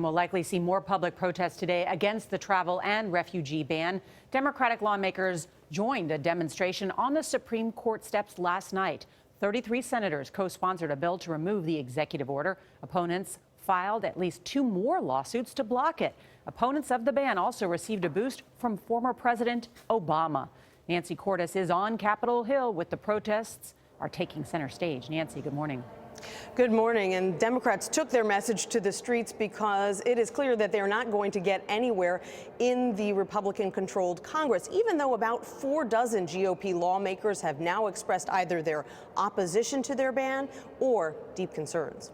will likely see more public protests today against the travel and refugee ban. Democratic lawmakers joined a demonstration on the Supreme Court steps last night. 33 senators co-sponsored a bill to remove the executive order. Opponents filed at least 2 more lawsuits to block it. Opponents of the ban also received a boost from former President Obama. Nancy Cordes is on Capitol Hill with the protests are taking center stage. Nancy, good morning. Good morning. And Democrats took their message to the streets because it is clear that they're not going to get anywhere in the Republican-controlled Congress, even though about 4 dozen GOP lawmakers have now expressed either their opposition to their ban or deep concerns.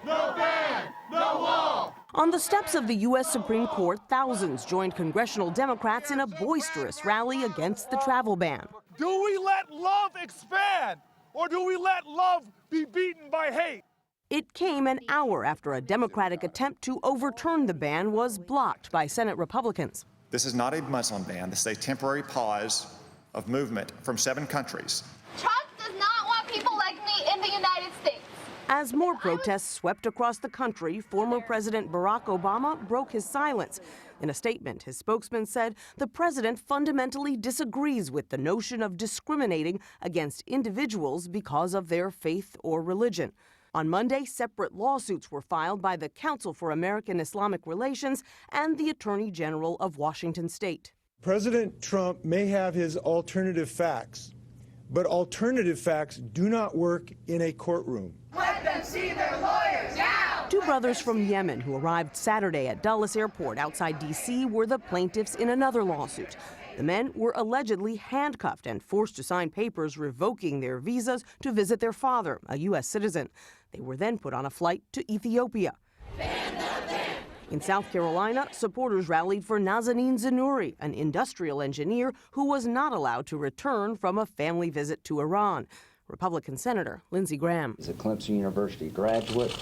No ban, no wall. On the steps of the U.S. Supreme Court, thousands joined congressional Democrats in a boisterous rally against the travel ban. Do we let love expand, or do we let love be beaten by hate? It came an hour after a Democratic attempt to overturn the ban was blocked by Senate Republicans. This is not a Muslim ban. This is a temporary pause of movement from 7 countries. Trump does not want people like me in the United States. As more protests swept across the country, former President Barack Obama broke his silence. In a statement, his spokesman said the president fundamentally disagrees with the notion of discriminating against individuals because of their faith or religion. On Monday, separate lawsuits were filed by the Council for American Islamic Relations and the Attorney General of Washington State. President Trump may have his alternative facts, but alternative facts do not work in a courtroom. Let them see their lawyers now! 2 brothers from Yemen who arrived Saturday at Dulles Airport outside D.C. were the plaintiffs in another lawsuit. The men were allegedly handcuffed and forced to sign papers revoking their visas to visit their father, a U.S. citizen. They were then put on a flight to Ethiopia. In South Carolina, supporters rallied for Nazanin Zainouri, an industrial engineer who was not allowed to return from a family visit to Iran. Republican Senator Lindsey Graham. She's a Clemson University graduate.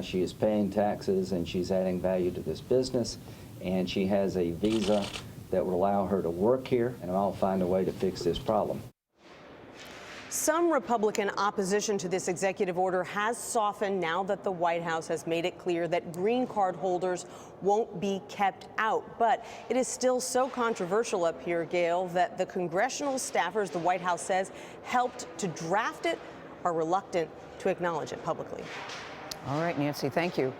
She is paying taxes and she's adding value to this business. And she has a visa that would allow her to work here, and I'll find a way to fix this problem. Some Republican opposition to this executive order has softened now that the White House has made it clear that green card holders won't be kept out. But it is still so controversial up here, Gail, that the congressional staffers the White House says helped to draft it are reluctant to acknowledge it publicly. All right, Nancy, thank you.